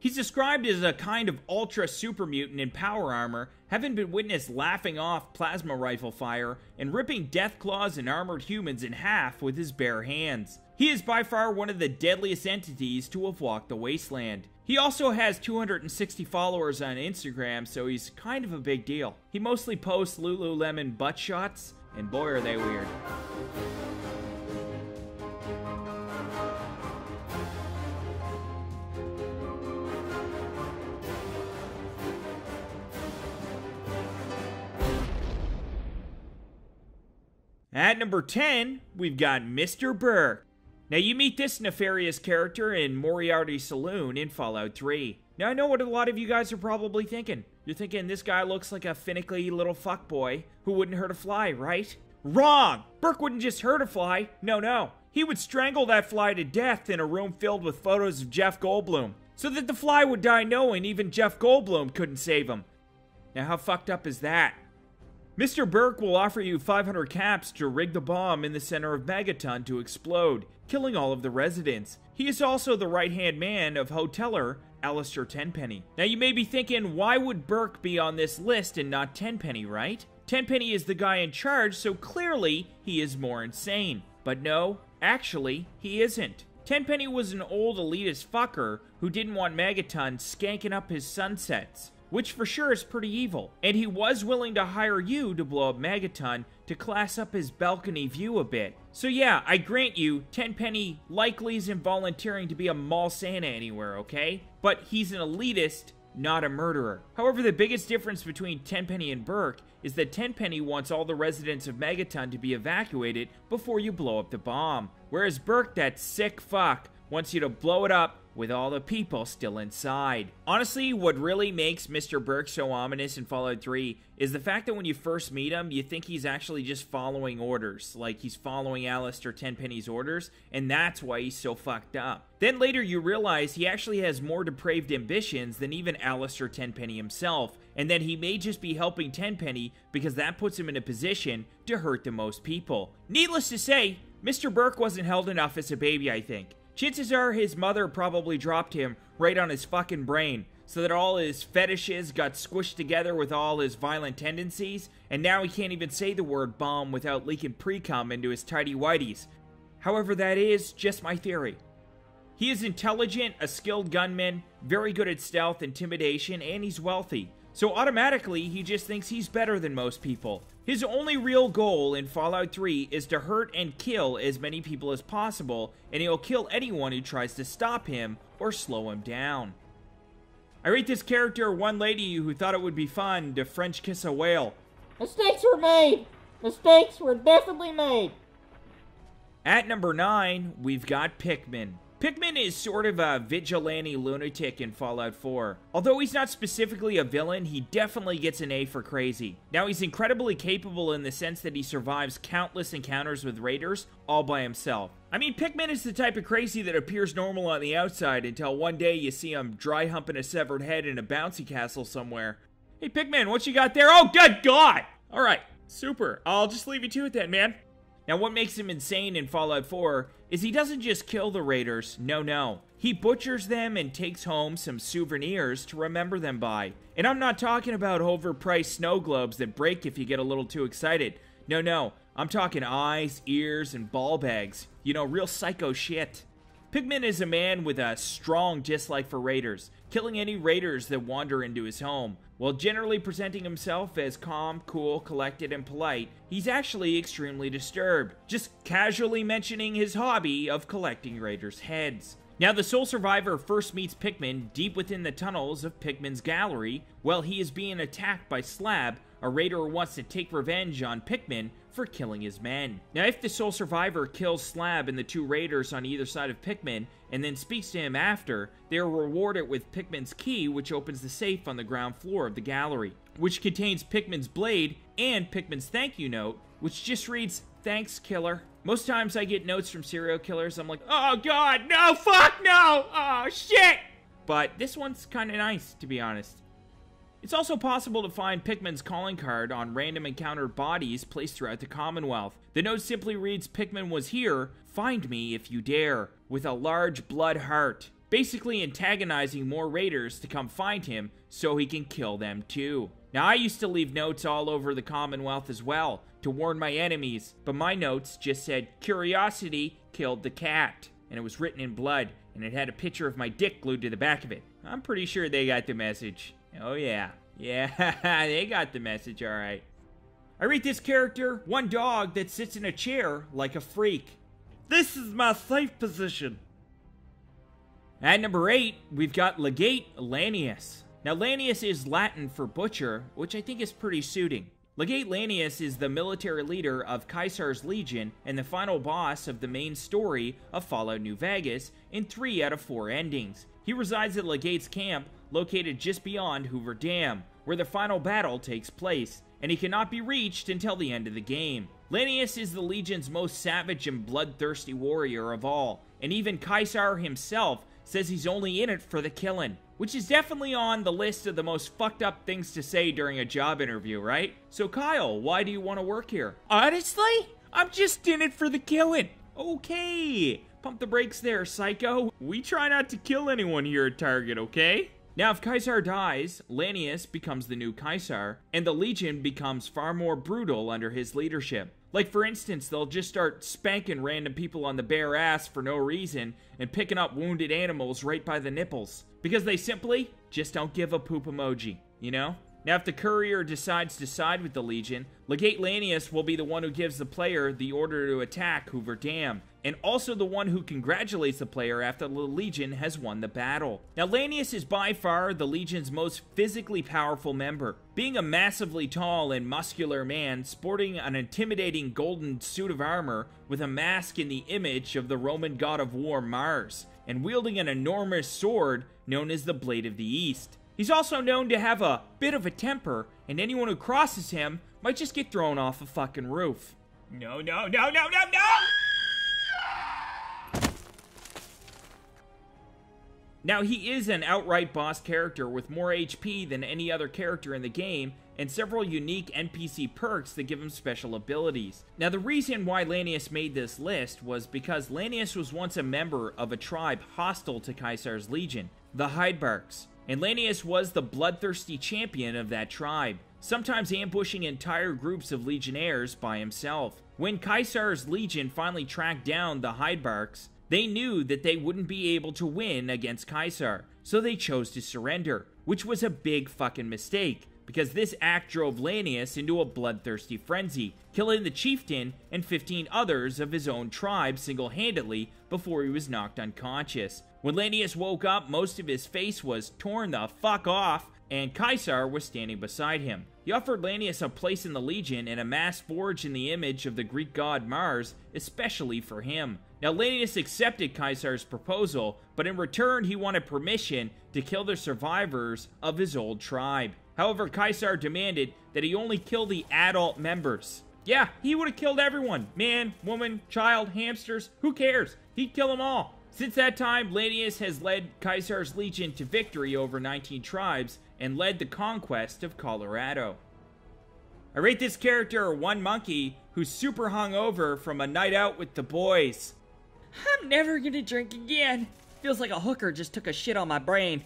He's described as a kind of ultra super mutant in power armor, having been witnessed laughing off plasma rifle fire and ripping death claws and armored humans in half with his bare hands. He is by far one of the deadliest entities to have walked the wasteland. He also has 260 followers on Instagram, so he's kind of a big deal. He mostly posts Lululemon butt shots, and boy are they weird. At number 10, we've got Mr. Burke. Now, you meet this nefarious character in Moriarty's Saloon in Fallout 3. Now, I know what a lot of you guys are probably thinking. You're thinking this guy looks like a finicky little fuckboy who wouldn't hurt a fly, right? Wrong! Burke wouldn't just hurt a fly. No. He would strangle that fly to death in a room filled with photos of Jeff Goldblum, so that the fly would die knowing even Jeff Goldblum couldn't save him. Now, how fucked up is that? Mr. Burke will offer you 500 caps to rig the bomb in the center of Megaton to explode, killing all of the residents. He is also the right-hand man of hoteler Alistair Tenpenny. Now you may be thinking, why would Burke be on this list and not Tenpenny, right? Tenpenny is the guy in charge, so clearly he is more insane. But no, actually, he isn't. Tenpenny was an old elitist fucker who didn't want Megaton skanking up his sunsets, which for sure is pretty evil. And he was willing to hire you to blow up Megaton to class up his balcony view a bit. So yeah, I grant you, Tenpenny likely isn't volunteering to be a mall Santa anywhere, okay? But he's an elitist, not a murderer. However, the biggest difference between Tenpenny and Burke is that Tenpenny wants all the residents of Megaton to be evacuated before you blow up the bomb. Whereas Burke, that sick fuck, wants you to blow it up with all the people still inside. Honestly, what really makes Mr. Burke so ominous in Fallout 3 is the fact that when you first meet him, you think he's actually just following orders. Like, he's following Alistair Tenpenny's orders, and that's why he's so fucked up. Then later you realize he actually has more depraved ambitions than even Alistair Tenpenny himself, and that he may just be helping Tenpenny because that puts him in a position to hurt the most people. Needless to say, Mr. Burke wasn't held enough as a baby, I think. Chances are his mother probably dropped him right on his fucking brain, so that all his fetishes got squished together with all his violent tendencies, and now he can't even say the word bomb without leaking pre-cum into his tidy whities. However, that is just my theory. He is intelligent, a skilled gunman, very good at stealth, intimidation, and he's wealthy. So automatically, he just thinks he's better than most people. His only real goal in Fallout 3 is to hurt and kill as many people as possible, and he'll kill anyone who tries to stop him or slow him down. I rate this character one lady who thought it would be fun to French kiss a whale. Mistakes were made! Mistakes were definitely made! At number 9, we've got Pickman. Pickman is sort of a vigilante lunatic in Fallout 4. Although he's not specifically a villain, he definitely gets an A for crazy. Now, he's incredibly capable in the sense that he survives countless encounters with raiders all by himself. I mean, Pickman is the type of crazy that appears normal on the outside until one day you see him dry humping a severed head in a bouncy castle somewhere. Hey, Pickman, what you got there? Oh, good God! Alright, super. I'll just leave you to it then, man. Now, what makes him insane in Fallout 4 is he doesn't just kill the raiders, no. He butchers them and takes home some souvenirs to remember them by. And I'm not talking about overpriced snow globes that break if you get a little too excited. No, I'm talking eyes, ears, and ball bags. You know, real psycho shit. Pickman is a man with a strong dislike for raiders, killing any raiders that wander into his home. While generally presenting himself as calm, cool, collected, and polite, he's actually extremely disturbed, just casually mentioning his hobby of collecting raiders' heads. Now, the sole survivor first meets Pickman deep within the tunnels of Pickman's gallery while he is being attacked by Slab, a raider who wants to take revenge on Pickman for killing his men. Now, if the sole survivor kills Slab and the two raiders on either side of Pickman and then speaks to him after, they are rewarded with Pickman's key, which opens the safe on the ground floor of the gallery, which contains Pickman's blade and Pickman's thank you note, which just reads, "Thanks, killer." Most times I get notes from serial killers, I'm like, oh god, no, fuck, no, oh shit! But this one's kinda nice, to be honest. It's also possible to find Pickman's calling card on random encountered bodies placed throughout the Commonwealth. The note simply reads, "Pickman was here, find me if you dare," with a large blood heart. basically antagonizing more raiders to come find him so he can kill them too. Now, I used to leave notes all over the Commonwealth as well to warn my enemies, but my notes just said, "Curiosity killed the cat," and it was written in blood, and it had a picture of my dick glued to the back of it. I'm pretty sure they got the message. Oh yeah. Yeah, they got the message, alright. I rate this character one dog that sits in a chair like a freak. This is my safe position. At number 8, we've got Legate Lanius. Now, Lanius is Latin for butcher, which I think is pretty suiting. Legate Lanius is the military leader of Caesar's Legion and the final boss of the main story of Fallout New Vegas in 3 out of 4 endings. He resides at Legate's camp, located just beyond Hoover Dam, where the final battle takes place, and he cannot be reached until the end of the game. Lanius is the Legion's most savage and bloodthirsty warrior of all, and even Caesar himself says he's only in it for the killing, which is definitely on the list of the most fucked up things to say during a job interview, right? So Kyle, why do you want to work here? Honestly, I'm just in it for the killing. Okay, pump the brakes there, psycho. We try not to kill anyone here at Target, okay? Now, if Caesar dies, Lanius becomes the new Caesar, and the Legion becomes far more brutal under his leadership. Like, for instance, they'll just start spanking random people on the bare ass for no reason and picking up wounded animals right by the nipples. Because they simply just don't give a poop emoji, you know? Now, if the courier decides to side with the Legion, Legate Lanius will be the one who gives the player the order to attack Hoover Dam, and also the one who congratulates the player after the Legion has won the battle. Now, Lanius is by far the Legion's most physically powerful member, being a massively tall and muscular man sporting an intimidating golden suit of armor with a mask in the image of the Roman god of war Mars, and wielding an enormous sword known as the Blade of the East. He's also known to have a bit of a temper, and anyone who crosses him might just get thrown off a fucking roof. No, no, no, no, no, no! Now, he is an outright boss character with more HP than any other character in the game, and several unique NPC perks that give him special abilities. Now, the reason why Lanius made this list was because Lanius was once a member of a tribe hostile to Caesar's Legion, the Hydebarks. And Lanius was the bloodthirsty champion of that tribe, sometimes ambushing entire groups of legionnaires by himself. When Caesar's Legion finally tracked down the Hydebarks, they knew that they wouldn't be able to win against Caesar, so they chose to surrender, which was a big fucking mistake, because this act drove Lanius into a bloodthirsty frenzy, killing the chieftain and 15 others of his own tribe single-handedly before he was knocked unconscious. When Lanius woke up, most of his face was torn the fuck off, and Caesar was standing beside him. He offered Lanius a place in the Legion and a mask forged in the image of the Greek god Mars, especially for him. Now, Lanius accepted Caesar's proposal, but in return he wanted permission to kill the survivors of his old tribe. However, Caesar demanded that he only kill the adult members. Yeah, he would have killed everyone. Man, woman, child, hamsters, who cares? He'd kill them all. Since that time, Lanius has led Caesar's Legion to victory over 19 tribes and led the conquest of Colorado. I rate this character one monkey who's super hungover from a night out with the boys. I'm never gonna drink again. Feels like a hooker just took a shit on my brain.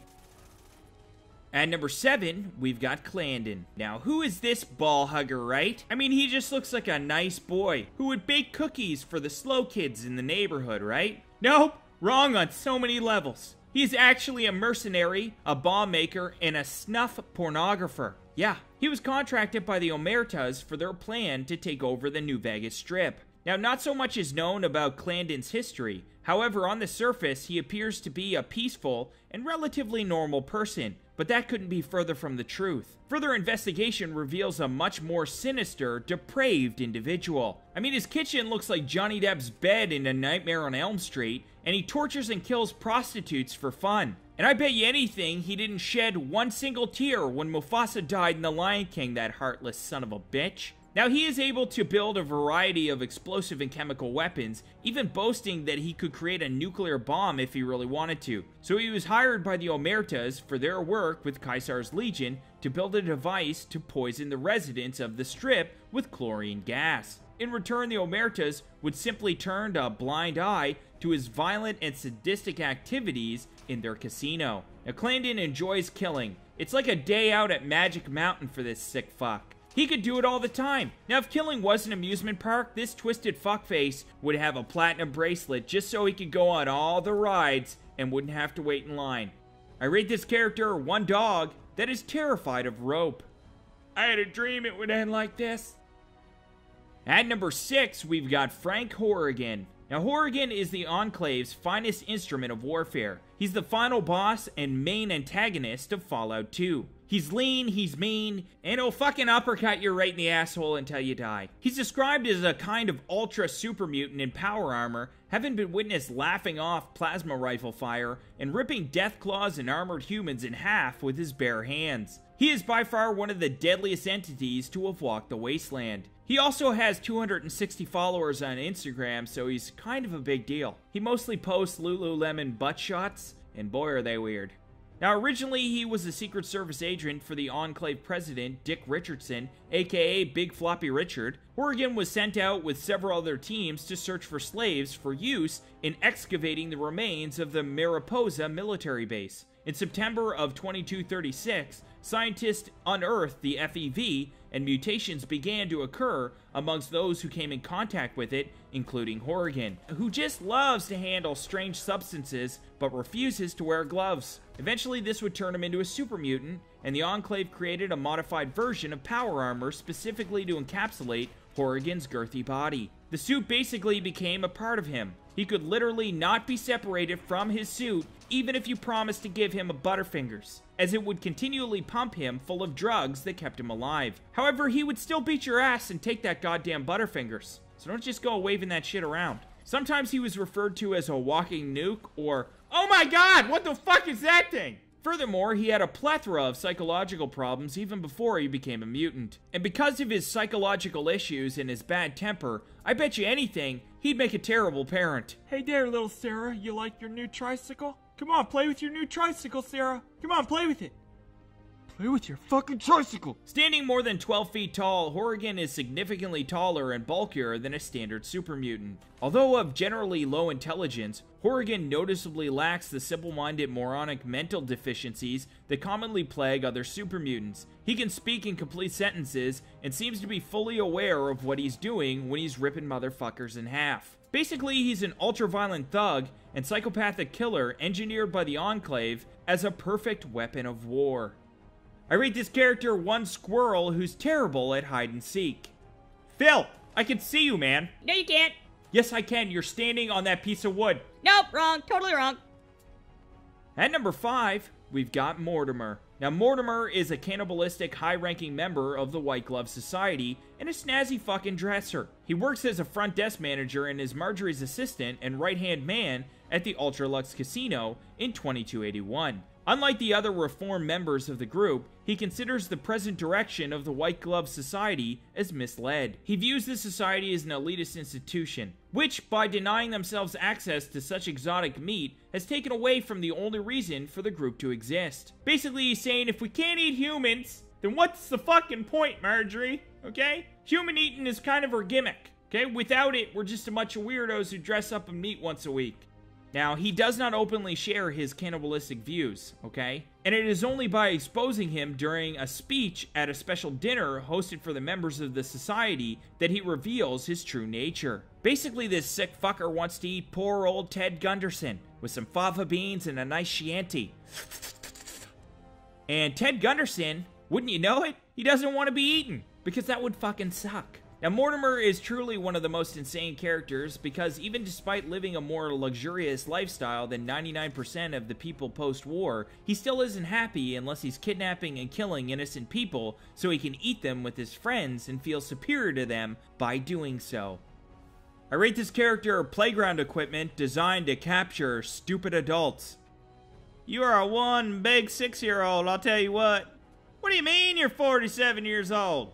At number 7, we've got Clanden. Now, who is this ball hugger, right? I mean, he just looks like a nice boy who would bake cookies for the slow kids in the neighborhood, right? Nope, wrong on so many levels. He's actually a mercenary, a bomb maker, and a snuff pornographer. Yeah, he was contracted by the Omertas for their plan to take over the New Vegas Strip. Now, not so much is known about Clanden's history. However, on the surface, he appears to be a peaceful and relatively normal person, but that couldn't be further from the truth. Further investigation reveals a much more sinister, depraved individual. I mean, his kitchen looks like Johnny Depp's bed in A Nightmare on Elm Street, and he tortures and kills prostitutes for fun. And I bet you anything he didn't shed one single tear when Mufasa died in The Lion King, that heartless son of a bitch. Now, he is able to build a variety of explosive and chemical weapons, even boasting that he could create a nuclear bomb if he really wanted to. So he was hired by the Omertas for their work with Caesar's Legion to build a device to poison the residents of the Strip with chlorine gas. In return, the Omertas would simply turn a blind eye to his violent and sadistic activities in their casino. Now, Clanden enjoys killing. It's like a day out at Magic Mountain for this sick fuck. He could do it all the time. Now, if killing was an amusement park, this twisted fuckface would have a platinum bracelet just so he could go on all the rides and wouldn't have to wait in line. I rate this character one dog that is terrified of rope. I had a dream it would end like this. At number 6, we've got Frank Horrigan. Now, Horrigan is the Enclave's finest instrument of warfare. He's the final boss and main antagonist of Fallout 2. He's lean, he's mean, and he'll fucking uppercut you right in the asshole until you die. He's described as a kind of ultra super mutant in power armor, having been witnessed laughing off plasma rifle fire and ripping death claws and armored humans in half with his bare hands. He is by far one of the deadliest entities to have walked the wasteland. He also has 260 followers on Instagram, so he's kind of a big deal. He mostly posts Lululemon butt shots, and boy are they weird. Now, originally, he was a Secret Service agent for the Enclave president, Dick Richardson, aka Big Floppy Richard. Horrigan was sent out with several other teams to search for slaves for use in excavating the remains of the Mariposa military base. In September of 2236, scientists unearthed the FEV, and mutations began to occur amongst those who came in contact with it, including Horrigan, who just loves to handle strange substances but refuses to wear gloves. Eventually, this would turn him into a super mutant, and the Enclave created a modified version of power armor specifically to encapsulate Horrigan's girthy body. The suit basically became a part of him. He could literally not be separated from his suit even if you promised to give him a Butterfingers, as it would continually pump him full of drugs that kept him alive. However, he would still beat your ass and take that goddamn Butterfingers, so don't just go waving that shit around. Sometimes he was referred to as a walking nuke or, oh my god, what the fuck is that thing? Furthermore, he had a plethora of psychological problems even before he became a mutant. And because of his psychological issues and his bad temper, I bet you anything, he'd make a terrible parent. Hey there, little Sarah, you like your new tricycle? Come on, play with your new tricycle, Sarah. Come on, play with it. Play with your fucking tricycle. Standing more than 12 feet tall, Horrigan is significantly taller and bulkier than a standard super mutant. Although of generally low intelligence, Horrigan noticeably lacks the simple-minded moronic mental deficiencies that commonly plague other super mutants. He can speak in complete sentences and seems to be fully aware of what he's doing when he's ripping motherfuckers in half. Basically, he's an ultra-violent thug and psychopathic killer engineered by the Enclave as a perfect weapon of war. I rate this character one squirrel who's terrible at hide and seek. Phil, I can see you, man. No, you can't. Yes, I can. You're standing on that piece of wood. Nope, wrong. Totally wrong. At number 5, we've got Mortimer. Now, Mortimer is a cannibalistic, high-ranking member of the White Glove Society and a snazzy fucking dresser. He works as a front desk manager and is Marjorie's assistant and right-hand man at the Ultralux Casino in 2281. Unlike the other reformed members of the group, he considers the present direction of the White Glove Society as misled. He views the society as an elitist institution, which, by denying themselves access to such exotic meat, has taken away from the only reason for the group to exist. Basically, he's saying, if we can't eat humans, then what's the fucking point, Marjorie? Okay? Human eating is kind of our gimmick. Okay? Without it, we're just a bunch of weirdos who dress up and meet once a week. Now, he does not openly share his cannibalistic views, okay? And it is only by exposing him during a speech at a special dinner hosted for the members of the society that he reveals his true nature. Basically, this sick fucker wants to eat poor old Ted Gunderson with some fava beans and a nice Chianti. And Ted Gunderson, wouldn't you know it, he doesn't want to be eaten, because that would fucking suck. Now, Mortimer is truly one of the most insane characters because even despite living a more luxurious lifestyle than 99% of the people post-war, he still isn't happy unless he's kidnapping and killing innocent people so he can eat them with his friends and feel superior to them by doing so. I rate this character playground equipment designed to capture stupid adults. You are a one big 6-year-old, I'll tell you what. What do you mean you're 47 years old?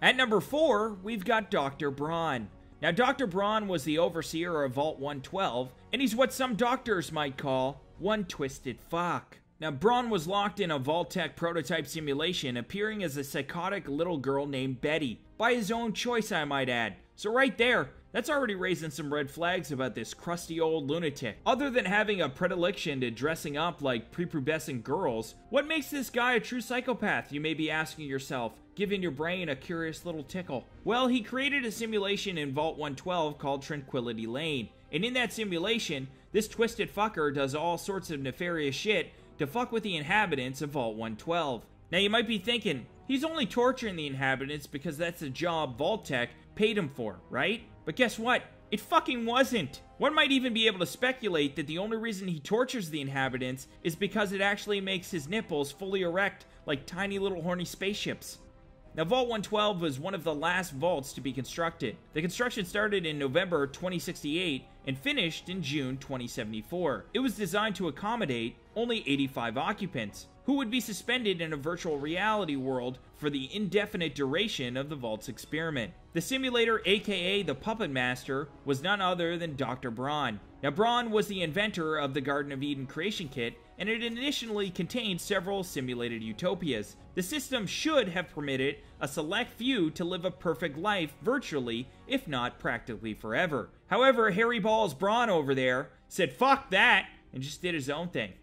At number 4, we've got Dr. Braun. Now, Dr. Braun was the overseer of Vault 112, and he's what some doctors might call one twisted fuck. Now, Braun was locked in a Vault-Tec prototype simulation, appearing as a psychotic little girl named Betty. By his own choice, I might add. So right there, that's already raising some red flags about this crusty old lunatic. Other than having a predilection to dressing up like prepubescent girls, what makes this guy a true psychopath, you may be asking yourself, giving your brain a curious little tickle. Well, he created a simulation in Vault 112 called Tranquility Lane, and in that simulation, this twisted fucker does all sorts of nefarious shit to fuck with the inhabitants of Vault 112. Now you might be thinking, he's only torturing the inhabitants because that's the job Vault Tech paid him for, right? But guess what? It fucking wasn't. One might even be able to speculate that the only reason he tortures the inhabitants is because it actually makes his nipples fully erect like tiny little horny spaceships. Now, Vault 112 was one of the last vaults to be constructed. The construction started in November 2068 and finished in June 2074. It was designed to accommodate only 85 occupants, who would be suspended in a virtual reality world for the indefinite duration of the vault's experiment. The simulator, aka the Puppet Master, was none other than Dr. Braun. Now, Braun was the inventor of the Garden of Eden creation kit, and it initially contained several simulated utopias. The system should have permitted a select few to live a perfect life virtually, if not practically forever. However, Harry Balls Braun over there said fuck that and just did his own thing.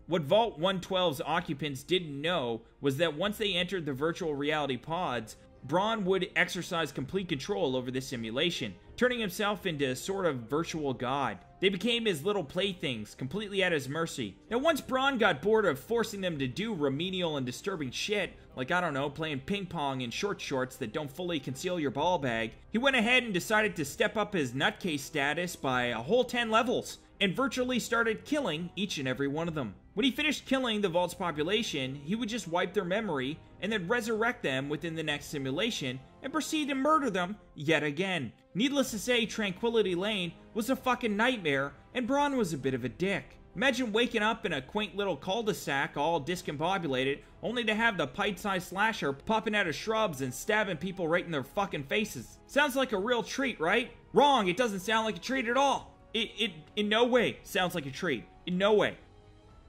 What Vault 112's occupants didn't know was that once they entered the virtual reality pods, Braun would exercise complete control over the simulation, turning himself into a sort of virtual god. They became his little playthings, completely at his mercy. Now, once Braun got bored of forcing them to do remedial and disturbing shit, like, I don't know, playing ping pong in short shorts that don't fully conceal your ball bag, he went ahead and decided to step up his nutcase status by a whole 10 levels, and virtually started killing each and every one of them. When he finished killing the Vault's population, he would just wipe their memory and then resurrect them within the next simulation and proceed to murder them yet again. Needless to say, Tranquility Lane was a fucking nightmare, and Braun was a bit of a dick. Imagine waking up in a quaint little cul-de-sac all discombobulated, only to have the pint-sized slasher popping out of shrubs and stabbing people right in their fucking faces. Sounds like a real treat, right? Wrong, it doesn't sound like a treat at all. It in no way sounds like a treat. In no way.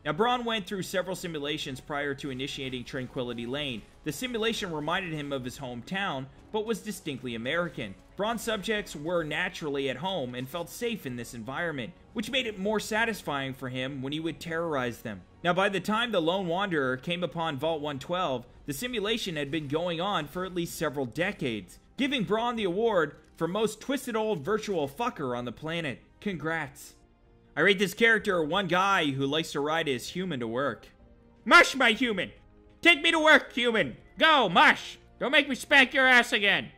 Now, Braun went through several simulations prior to initiating Tranquility Lane. The simulation reminded him of his hometown, but was distinctly American. Braun's subjects were naturally at home and felt safe in this environment, which made it more satisfying for him when he would terrorize them. Now, by the time the Lone Wanderer came upon Vault 112, the simulation had been going on for at least several decades, giving Braun the award for most twisted old virtual fucker on the planet. Congrats. I rate this character one guy who likes to ride his human to work. Mush, my human! Take me to work, human! Go, mush! Don't make me spank your ass again!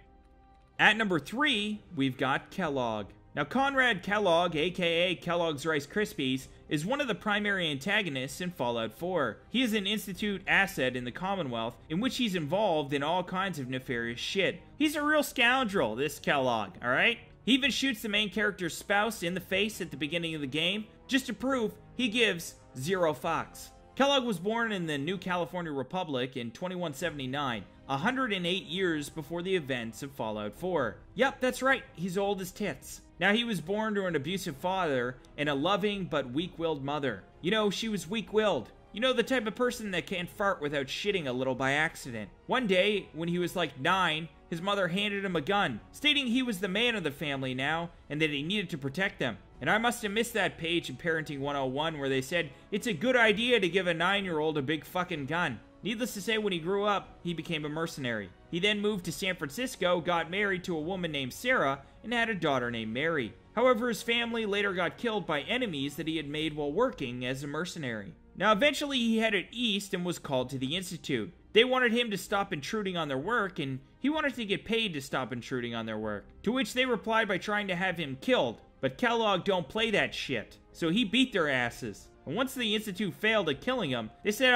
At number 3, we've got Kellogg. Now, Conrad Kellogg, aka Kellogg's Rice Krispies, is one of the primary antagonists in Fallout 4. He is an Institute asset in the Commonwealth, in which he's involved in all kinds of nefarious shit. He's a real scoundrel, this Kellogg, alright? He even shoots the main character's spouse in the face at the beginning of the game, just to prove he gives zero fucks. Kellogg was born in the New California Republic in 2179, 108 years before the events of Fallout 4. Yep, that's right, he's old as tits. Now, he was born to an abusive father and a loving but weak-willed mother. You know, she was weak-willed. You know, the type of person that can't fart without shitting a little by accident. One day, when he was like 9, his mother handed him a gun, stating he was the man of the family now, and that he needed to protect them. And I must have missed that page in Parenting 101 where they said, it's a good idea to give a 9-year-old a big fucking gun. Needless to say, when he grew up, he became a mercenary. He then moved to San Francisco, got married to a woman named Sarah, and had a daughter named Mary. However, his family later got killed by enemies that he had made while working as a mercenary. Now, eventually he headed east and was called to the Institute. They wanted him to stop intruding on their work, and he wanted to get paid to stop intruding on their work. To which they replied by trying to have him killed, but Kellogg don't play that shit. So he beat their asses. And once the Institute failed at killing him, they said,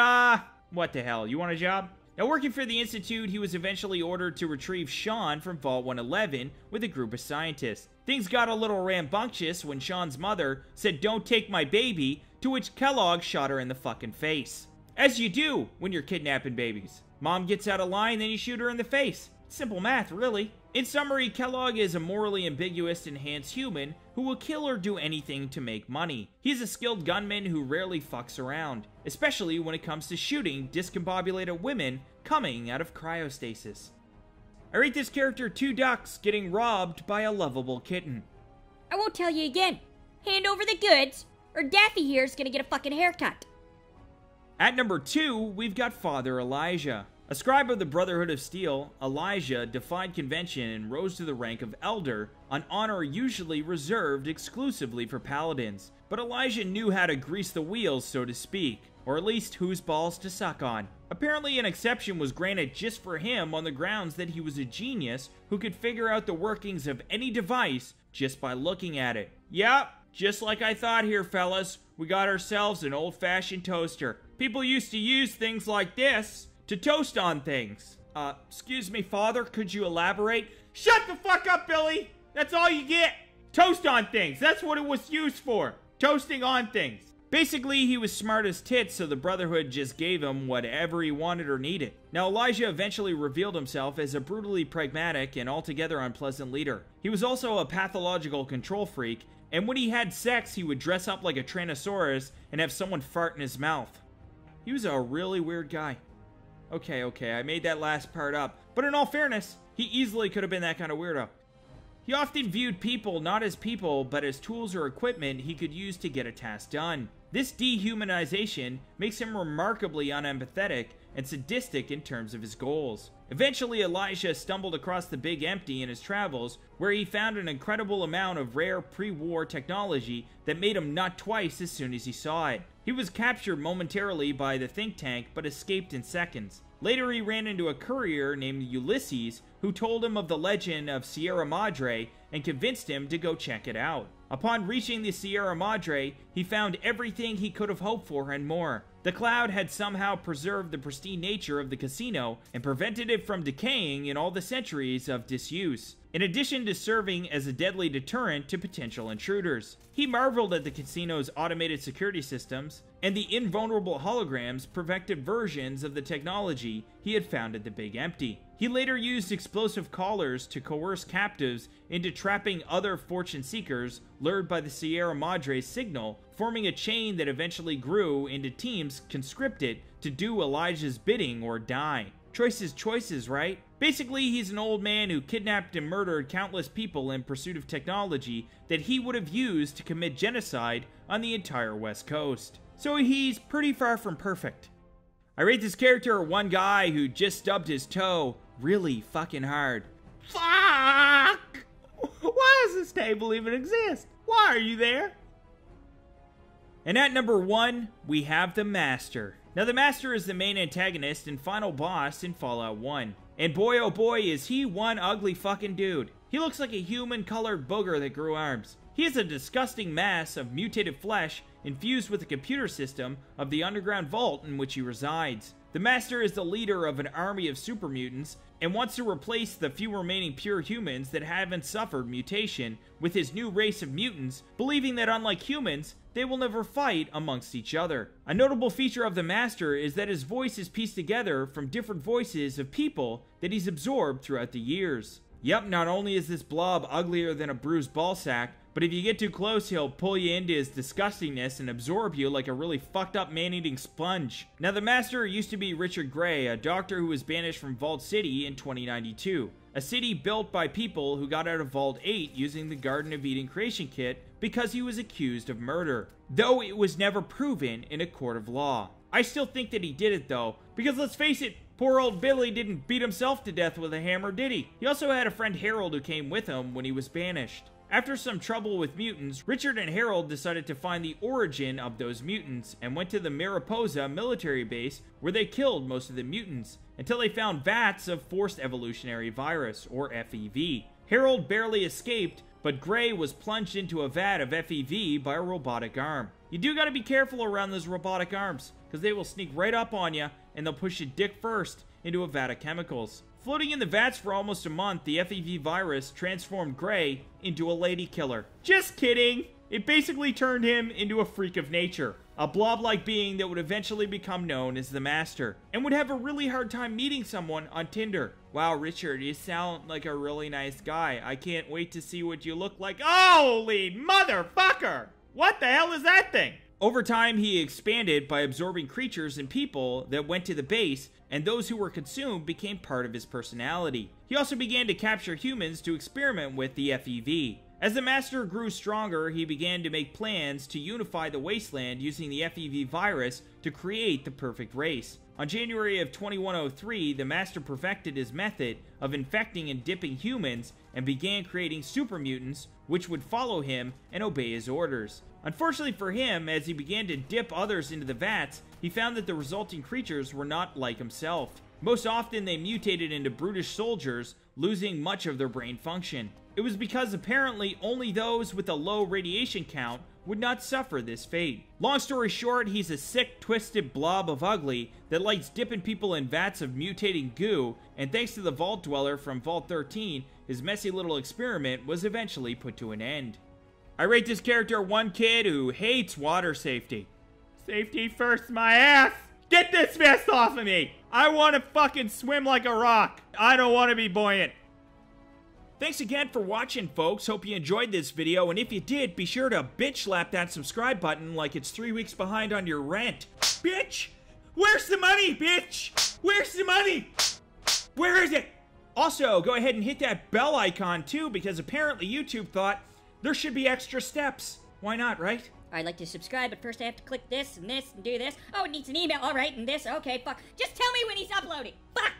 what the hell, you want a job? Now, working for the Institute, he was eventually ordered to retrieve Sean from Vault 111 with a group of scientists. Things got a little rambunctious when Sean's mother said, don't take my baby, to which Kellogg shot her in the fucking face. As you do when you're kidnapping babies. Mom gets out of line, then you shoot her in the face. Simple math, really. In summary, Kellogg is a morally ambiguous enhanced human who will kill or do anything to make money. He's a skilled gunman who rarely fucks around, especially when it comes to shooting discombobulated women coming out of cryostasis. I rate this character 2 ducks getting robbed by a lovable kitten. I won't tell you again. Hand over the goods, or Daffy here's gonna get a fucking haircut. At number 2, we've got Father Elijah. A scribe of the Brotherhood of Steel, Elijah defied convention and rose to the rank of Elder, an honor usually reserved exclusively for paladins. But Elijah knew how to grease the wheels, so to speak, or at least whose balls to suck on. Apparently an exception was granted just for him on the grounds that he was a genius who could figure out the workings of any device just by looking at it. Yep, just like I thought here, fellas. We got ourselves an old-fashioned toaster. People used to use things like this to toast on things. Excuse me, Father, could you elaborate? Shut the fuck up, Billy! That's all you get! Toast on things, that's what it was used for. Toasting on things. Basically, he was smart as tits, so the Brotherhood just gave him whatever he wanted or needed. Now, Elijah eventually revealed himself as a brutally pragmatic and altogether unpleasant leader. He was also a pathological control freak, and when he had sex, he would dress up like a Tyrannosaurus and have someone fart in his mouth. He was a really weird guy. Okay, I made that last part up. But in all fairness, he easily could have been that kind of weirdo. He often viewed people not as people, but as tools or equipment he could use to get a task done. This dehumanization makes him remarkably unempathetic and sadistic in terms of his goals. Eventually, Elijah stumbled across the Big Empty in his travels, where he found an incredible amount of rare pre-war technology that made him nut twice as soon as he saw it. He was captured momentarily by the think tank, but escaped in seconds. Later, he ran into a courier named Ulysses, who told him of the legend of Sierra Madre and convinced him to go check it out. Upon reaching the Sierra Madre, he found everything he could have hoped for and more. The cloud had somehow preserved the pristine nature of the casino and prevented it from decaying in all the centuries of disuse, in addition to serving as a deadly deterrent to potential intruders. He marveled at the casino's automated security systems and the invulnerable holograms perfected versions of the technology he had found at the Big Empty. He later used explosive collars to coerce captives into trapping other fortune seekers lured by the Sierra Madre's signal, forming a chain that eventually grew into teams conscripted to do Elijah's bidding or die. Choices, right? Basically, he's an old man who kidnapped and murdered countless people in pursuit of technology that he would have used to commit genocide on the entire West Coast. So he's pretty far from perfect. I rate this character one guy who just stubbed his toe really fucking hard. Fuck! Why does this table even exist? Why are you there? And at number 1, we have the Master. Now, the Master is the main antagonist and final boss in Fallout 1. And boy, oh boy, is he one ugly fucking dude. He looks like a human-colored booger that grew arms. He is a disgusting mass of mutated flesh infused with the computer system of the underground vault in which he resides. The Master is the leader of an army of super mutants and wants to replace the few remaining pure humans that haven't suffered mutation with his new race of mutants, believing that unlike humans, they will never fight amongst each other. A notable feature of the Master is that his voice is pieced together from different voices of people that he's absorbed throughout the years. Yep, not only is this blob uglier than a bruised ballsack, but if you get too close, he'll pull you into his disgustingness and absorb you like a really fucked up man-eating sponge. Now, the Master used to be Richard Gray, a doctor who was banished from Vault City in 2092. A city built by people who got out of Vault 8 using the Garden of Eden creation kit because he was accused of murder, though it was never proven in a court of law. I still think that he did it though, because let's face it, poor old Billy didn't beat himself to death with a hammer, did he? He also had a friend Harold who came with him when he was banished. After some trouble with mutants, Richard and Harold decided to find the origin of those mutants and went to the Mariposa military base where they killed most of the mutants until they found vats of forced evolutionary virus, or FEV. Harold barely escaped, but Gray was plunged into a vat of FEV by a robotic arm. You do gotta be careful around those robotic arms, because they will sneak right up on you and they'll push you dick first into a vat of chemicals. Floating in the vats for almost a month, the FEV virus transformed Gray into a lady killer. Just kidding! It basically turned him into a freak of nature. A blob-like being that would eventually become known as the Master, and would have a really hard time meeting someone on Tinder. Wow, Richard, you sound like a really nice guy. I can't wait to see what you look like. Holy motherfucker! What the hell is that thing? Over time, he expanded by absorbing creatures and people that went to the base, and those who were consumed became part of his personality. He also began to capture humans to experiment with the FEV. As the Master grew stronger, he began to make plans to unify the wasteland using the FEV virus to create the perfect race. On January of 2103, the Master perfected his method of infecting and dipping humans and began creating super mutants which would follow him and obey his orders. Unfortunately for him, as he began to dip others into the vats, he found that the resulting creatures were not like himself. Most often they mutated into brutish soldiers, losing much of their brain function. It was because apparently only those with a low radiation count would not suffer this fate. Long story short, he's a sick, twisted blob of ugly that likes dipping people in vats of mutating goo, and thanks to the Vault Dweller from Vault 13, his messy little experiment was eventually put to an end. I rate this character one kid who hates water safety. Safety first, my ass! Get this vest off of me! I want to fucking swim like a rock. I don't want to be buoyant. Thanks again for watching, folks. Hope you enjoyed this video, and if you did, be sure to bitch slap that subscribe button like it's 3 weeks behind on your rent. Bitch! Where's the money, bitch? Where's the money? Where is it? Also, go ahead and hit that bell icon too, because apparently YouTube thought there should be extra steps. Why not, right? I'd like to subscribe, but first I have to click this and do this. Oh, it needs an email. All right, and this. Okay, fuck. Just tell me when he's uploading. Fuck!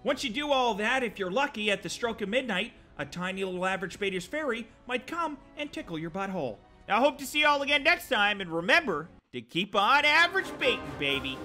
Once you do all that, if you're lucky, at the stroke of midnight, a tiny little Averagebaters fairy might come and tickle your butthole. I hope to see you all again next time, and remember to keep on average baiting, baby.